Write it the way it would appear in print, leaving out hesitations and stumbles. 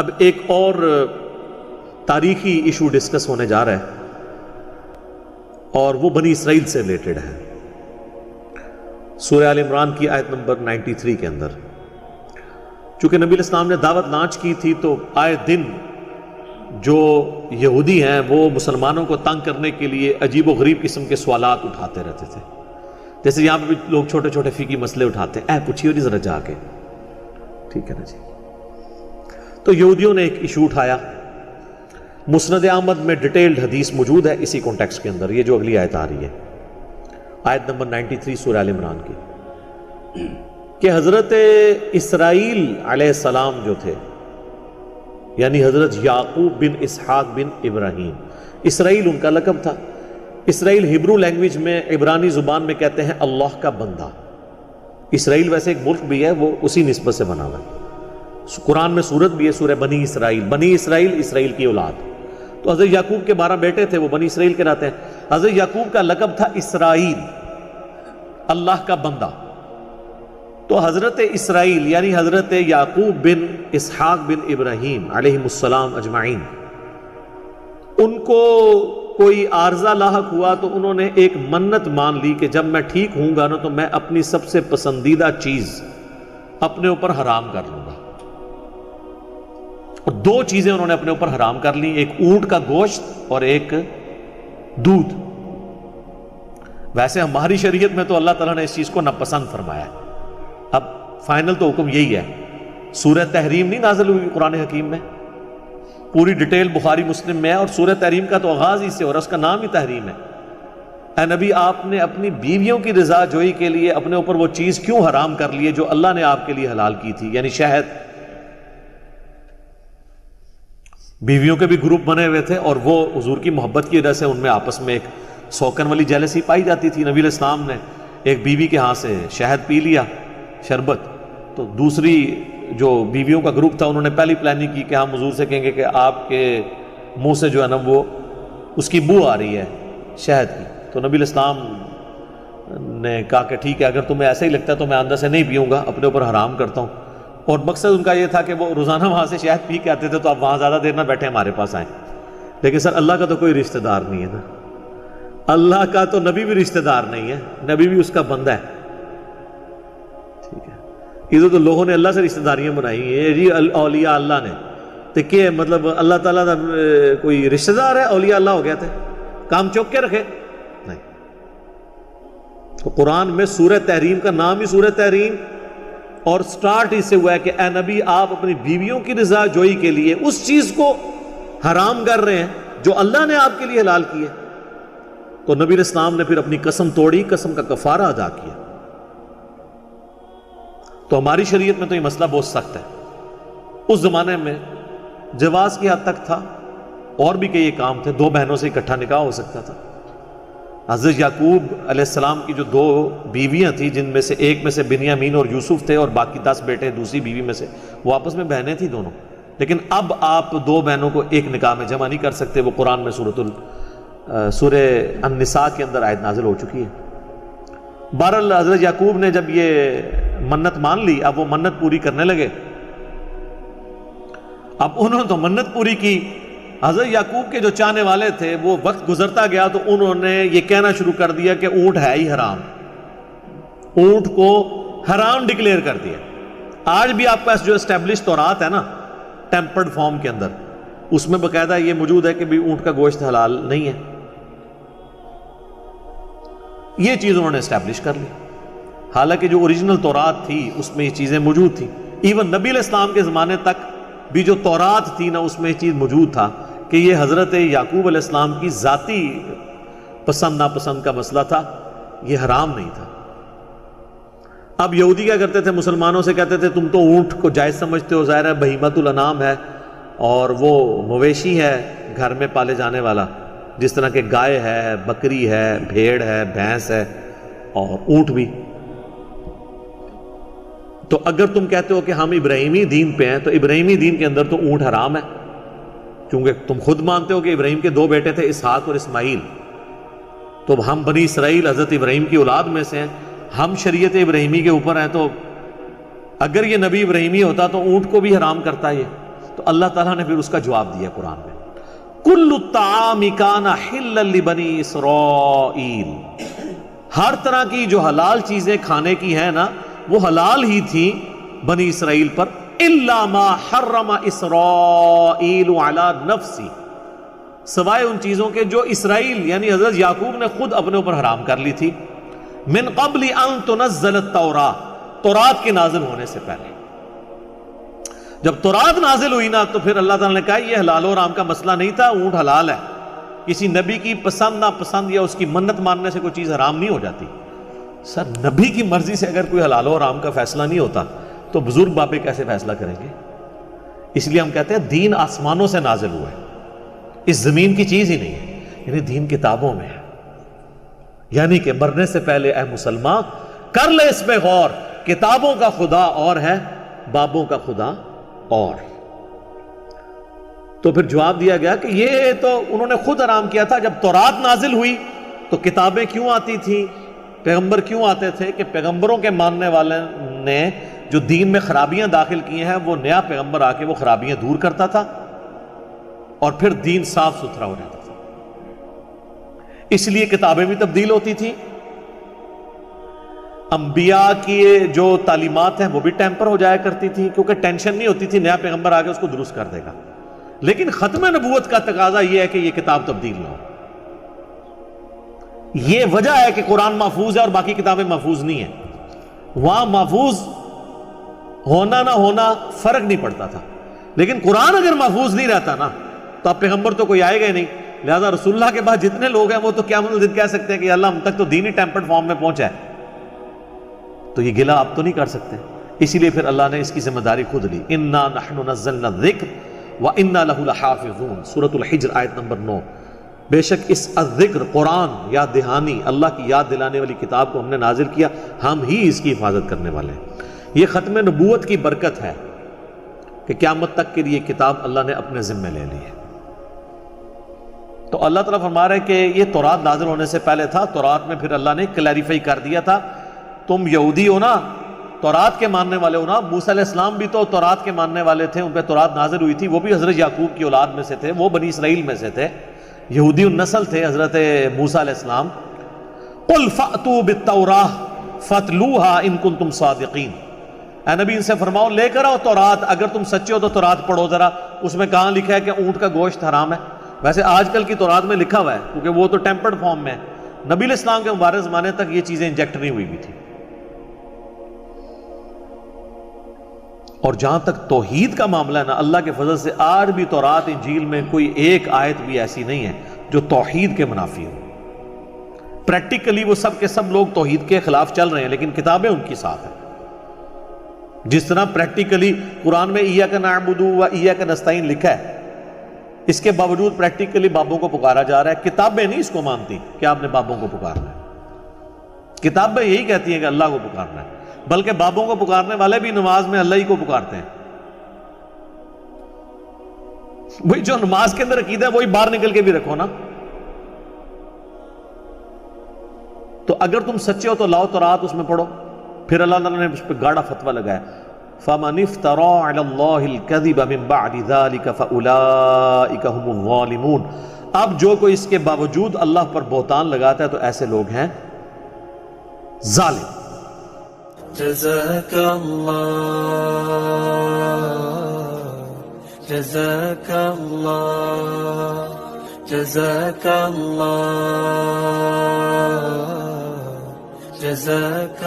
اب ایک اور تاریخی ایشو ڈسکس ہونے جا رہا ہے اور وہ بنی اسرائیل سے ریلیٹڈ ہے. سورہ آل عمران کی آیت نمبر 93 کے اندر چونکہ نبی علیہ السلام نے دعوت لانچ کی تھی تو آئے دن جو یہودی ہیں وہ مسلمانوں کو تنگ کرنے کے لیے عجیب و غریب قسم کے سوالات اٹھاتے رہتے تھے. جیسے یہاں پہ بھی لوگ چھوٹے چھوٹے فقہی مسئلے اٹھاتے ہیں، پوچھیے جی ذرا جا کے، ٹھیک ہے نا جی. تو یہودیوں نے ایک ایشو اٹھایا. مسند احمد میں ڈیٹیلڈ حدیث موجود ہے اسی کانٹیکسٹ کے اندر، یہ جو اگلی آیت آ رہی ہے آیت نمبر 93 سورہ آل عمران کی، کہ حضرت اسرائیل علیہ السلام جو تھے، یعنی حضرت یعقوب بن اسحاق بن ابراہیم، اسرائیل ان کا لقب تھا. اسرائیل ہبرو لینگویج میں عبرانی زبان میں کہتے ہیں اللہ کا بندہ. اسرائیل ویسے ایک ملک بھی ہے، وہ اسی نسبت سے بنا ہوا ہے. قرآن میں سورت بھی ہے سورہ بنی اسرائیل، بنی اسرائیل اسرائیل کی اولاد. تو حضرت یعقوب کے 12 بیٹے تھے، وہ بنی اسرائیل کہلاتے ہیں. حضرت یعقوب کا لقب تھا اسرائیل، اللہ کا بندہ. تو حضرت اسرائیل یعنی حضرت یعقوب بن اسحاق بن ابراہیم علیہ السلام اجمعین، ان کو کوئی عارضہ لاحق ہوا تو انہوں نے ایک منت مان لی کہ جب میں ٹھیک ہوں گا نا تو میں اپنی سب سے پسندیدہ چیز اپنے اوپر حرام کر لوں گا. اور 2 چیزیں انہوں نے اپنے اوپر حرام کر لی، ایک اونٹ کا گوشت اور ایک دودھ. ویسے ہماری شریعت میں تو اللہ تعالیٰ نے اس چیز کو ناپسند فرمایا ہے. اب فائنل تو حکم یہی ہے. سورہ تحریم نہیں نازل ہوئی قرآن حکیم میں، پوری ڈیٹیل بخاری مسلم میں ہے، اور سورہ تحریم کا تو آغاز ہی سے، اور اس کا نام ہی تحریم ہے. اے نبی، آپ نے اپنی بیویوں کی رضا جوئی کے لیے اپنے اوپر وہ چیز کیوں حرام کر لی ہے جو اللہ نے آپ کے لیے حلال کی تھی، یعنی شہد. بیویوں کے بھی گروپ بنے ہوئے تھے اور وہ حضور کی محبت کی وجہ سے ان میں آپس میں ایک سوکن والی جیلسی پائی جاتی تھی. نبی علیہ السلام نے ایک بیوی کے ہاں سے شہد پی لیا، شربت، تو دوسری جو بیویوں کا گروپ تھا انہوں نے پہلی پلاننگ کی کہ ہم حضور سے کہیں گے کہ آپ کے منہ سے جو ہے نا وہ اس کی بو آ رہی ہے شہد کی. تو نبی علیہ السلام نے کہا کہ ٹھیک ہے، اگر تمہیں ایسا ہی لگتا ہے تو میں اندر سے نہیں پیوں گا، اپنے اوپر حرام کرتا ہوں. اور مقصد ان کا یہ تھا کہ وہ روزانہ وہاں سے شہد پی کے آتے تھے تو آپ وہاں زیادہ دیر نہ بیٹھے ہمارے پاس آئیں. لیکن سر اللہ کا تو کوئی رشتہ دار نہیں ہے نا، اللہ کا تو نبی بھی رشتہ دار نہیں ہے، نبی بھی اس کا بندہ ہے. ٹھیک ہے، ادھر تو لوگوں نے اللہ سے رشتہ داریاں بنائی ہیں جی، اولیاء اللہ نے. تو کہ مطلب اللہ تعالیٰ کا کوئی رشتہ دار ہے اولیاء اللہ ہو گیا تھے، کام چوک کے رکھے نہیں. تو قرآن میں سورہ تحریم کا نام ہی سورہ تحریم، اور سٹارٹ اس سے ہوا ہے کہ اے نبی آپ اپنی بیویوں کی رضا جوئی کے لیے اس چیز کو حرام کر رہے ہیں جو اللہ نے آپ کے لیے حلال کی ہے. تو نبی علیہ السلام نے پھر اپنی قسم توڑی، قسم کا کفارہ ادا کیا. تو ہماری شریعت میں تو یہ مسئلہ بہت سخت ہے. اس زمانے میں جواز کی حد تک تھا، اور بھی کئی کام تھے. 2 بہنوں سے اکٹھا نکاح ہو سکتا تھا. حضرت یعقوب علیہ السلام کی جو 2 بیویاں تھیں، جن میں سے ایک میں سے بنیامین اور یوسف تھے، اور باقی 10 بیٹے دوسری بیوی میں سے، وہ آپس میں بہنیں تھیں دونوں. لیکن اب آپ 2 بہنوں کو ایک نکاح میں جمع نہیں کر سکتے. وہ قرآن میں سورہ النساء کے اندر آیت نازل ہو چکی ہے. بہرحال حضرت یعقوب نے جب یہ منت مان لی، اب وہ منت پوری کرنے لگے. اب انہوں نے تو منت پوری کی. حضرت یعقوب کے جو چاہنے والے تھے وہ وقت گزرتا گیا تو انہوں نے یہ کہنا شروع کر دیا کہ اونٹ ہے ہی حرام، اونٹ کو حرام ڈکلیئر کر دیا. آج بھی آپ پاس جو اسٹیبلش تورات ہے نا ٹیمپرڈ فارم کے اندر، اس میں باقاعدہ یہ موجود ہے کہ بھی اونٹ کا گوشت حلال نہیں ہے. یہ چیز انہوں نے اسٹیبلش کر لی، حالانکہ جو اوریجنل تورات تھی اس میں یہ چیزیں موجود تھیں. ایون نبی علیہ السلام کے زمانے تک بھی جو تورات تھی نا اس میں یہ چیز موجود تھا کہ یہ حضرت یعقوب علیہ السلام کی ذاتی پسند ناپسند کا مسئلہ تھا، یہ حرام نہیں تھا. اب یہودی کیا کرتے تھے، مسلمانوں سے کہتے تھے تم تو اونٹ کو جائز سمجھتے ہو، ظاہر ہے بہیمۃ الانام ہے اور وہ مویشی ہے گھر میں پالے جانے والا، جس طرح کہ گائے ہے، بکری ہے، بھیڑ ہے، بھینس ہے اور اونٹ بھی. تو اگر تم کہتے ہو کہ ہم ابراہیمی دین پہ ہیں تو ابراہیمی دین کے اندر تو اونٹ حرام ہے، کیونکہ تم خود مانتے ہو کہ ابراہیم کے 2 بیٹے تھے اسحاق اور اسماعیل. تو ہم بنی اسرائیل حضرت ابراہیم کی اولاد میں سے ہیں، ہم شریعت ابراہیمی کے اوپر ہیں. تو اگر یہ نبی ابراہیمی ہوتا تو اونٹ کو بھی حرام کرتا یہ. تو اللہ تعالیٰ نے پھر اس کا جواب دیا قرآن میں، کل الطعام کان حلا لبنی اسرائیل، ہر طرح کی جو حلال چیزیں کھانے کی ہیں نا وہ حلال ہی تھی بنی اسرائیل پر، الا ما حرم اسرائیل علی نفسی، سوائے ان چیزوں کے جو اسرائیل یعنی حضرت یعقوب نے خود اپنے اوپر حرام کر لی تھی، من قبل ان تنزل التوراۃ، تورات کے نازل ہونے سے پہلے۔ جب تورات نازل ہوئی نا تو پھر اللہ تعالیٰ نے کہا یہ حلال و حرام کا مسئلہ نہیں تھا، اونٹ حلال ہے، کسی نبی کی پسند ناپسند یا اس کی منت ماننے سے کوئی چیز حرام نہیں ہو جاتی۔ سر نبی کی مرضی سے اگر کوئی حلال و حرام کا فیصلہ نہیں ہوتا تو بزرگ بابے کیسے فیصلہ کریں گے؟ اس لیے ہم کہتے ہیں دین آسمانوں سے نازل ہوا ہے، اس زمین کی چیز ہی نہیں ہے، یعنی دین کتابوں میں ہے۔ یعنی کہ مرنے سے پہلے اے مسلمان کر لے اس پہ غور، کتابوں کا خدا اور ہے، بابوں کا خدا اور۔ تو پھر جواب دیا گیا کہ یہ تو انہوں نے خود حرام کیا تھا، جب تورات نازل ہوئی تو کتابیں کیوں آتی تھیں، پیغمبر کیوں آتے تھے؟ کہ پیغمبروں کے ماننے والے نے جو دین میں خرابیاں داخل کی ہیں وہ نیا پیغمبر آ کے وہ خرابیاں دور کرتا تھا اور پھر دین صاف ستھرا ہو جاتا تھا۔ اس لیے کتابیں بھی تبدیل ہوتی تھیں، انبیاء کی جو تعلیمات ہیں وہ بھی ٹیمپر ہو جایا کرتی تھی، کیونکہ ٹینشن نہیں ہوتی تھی نیا پیغمبر آ کے اس کو درست کر دے گا۔ لیکن ختم نبوت کا تقاضا یہ ہے کہ یہ کتاب تبدیل نہ ہو۔ یہ وجہ ہے کہ قرآن محفوظ ہے اور باقی کتابیں محفوظ نہیں ہیں۔ وہاں محفوظ ہونا نہ ہونا فرق نہیں پڑتا تھا، لیکن قرآن اگر محفوظ نہیں رہتا نا تو اب پیغمبر تو کوئی آئے گا ہی نہیں، لہذا رسول اللہ کے بعد جتنے لوگ ہیں وہ تو قیامت الدین کہہ سکتے ہیں کہ اللہ ہم تک تو دین ہی ٹیمپرڈ فارم میں پہنچا ہے، تو یہ گلہ آپ تو نہیں کر سکتے۔ اسی لیے پھر اللہ نے اس کی ذمہ داری خود لی، انا نحن نزلنا الذکر وَإِنَّا لَهُ لَحَافِظُونَ، سورۃ الحجر آیت نمبر 9۔ بے شک اس الذکر قرآن یاد دہانی، اللہ کی یاد دلانے والی کتاب کو ہم نے نازل کیا، ہم ہی اس کی حفاظت کرنے والے ہیں۔ یہ ختم نبوت کی برکت ہے کہ قیامت تک کے لیے کتاب اللہ نے اپنے ذمہ لے لی ہے۔ تو اللہ تعالیٰ فرما رہے ہیں کہ یہ تورات نازل ہونے سے پہلے تھا، تورات میں پھر اللہ نے کلیریفائی کر دیا تھا، تم یہودی ہو نا، تورات کے ماننے والے ہو نا۔ موسیٰ علیہ السلام بھی تو تورات کے ماننے والے تھے، ان پہ تورات نازل ہوئی تھی، وہ بھی حضرت یعقوب کی اولاد میں سے تھے، وہ بنی اسرائیل میں سے تھے، یہودی النسل تھے حضرت موسیٰ علیہ السلام۔ قل فأتوا بالتوراة فاتلوها ان کنتم صادقین، اے نبی ان سے فرماؤ لے کر آؤ تورات، اگر تم سچے ہو تو تورات پڑھو ذرا، اس میں کہاں لکھا ہے کہ اونٹ کا گوشت حرام ہے؟ ویسے آج کل کی تورات میں لکھا ہوا ہے کیونکہ وہ تو ٹیمپرڈ فارم میں ہے، نبی علیہ السلام کے مبارک زمانے تک یہ چیزیں انجیکٹ نہیں ہوئی بھی تھی۔ اور جہاں تک توحید کا معاملہ ہے نا، اللہ کے فضل سے آج بھی تورات انجیل میں کوئی ایک آیت بھی ایسی نہیں ہے جو توحید کے منافی ہو۔ پریکٹیکلی وہ سب کے سب لوگ توحید کے خلاف چل رہے ہیں، لیکن کتابیں ان کی ساتھ ہیں۔ جس طرح پریکٹیکلی قرآن میں ایاک نعبد و ایاک نستعین لکھا ہے، اس کے باوجود پریکٹیکلی بابوں کو پکارا جا رہا ہے۔ کتابیں نہیں اس کو مانتی کہ آپ نے بابوں کو پکارنا ہے، کتابیں یہی کہتی ہیں کہ اللہ کو پکارنا ہے، بلکہ بابوں کو پکارنے والے بھی نماز میں اللہ ہی کو پکارتے ہیں۔ وہی جو نماز کے اندر عقیدہ ہے وہی باہر نکل کے بھی رکھو نا۔ تو اگر تم سچے ہو تو لاؤ تورات، اس میں پڑھو۔ پھر اللہ تعالیٰ نے اس پہ گاڑا فتویٰ لگایا، فَمَنِ افْتَرَىٰ عَلَى اللَّهِ الْكَذِبَ مِن بَعْدِ ذَلِكَ فَأُولَٰئِكَ هُمُ الظَّالِمُونَ۔ اب جو کوئی اس کے باوجود اللہ پر بہتان لگاتا ہے تو ایسے لوگ ہیں ظالم۔ جزاک اللہ، جزاک اللہ، جزاک اللہ، جزاک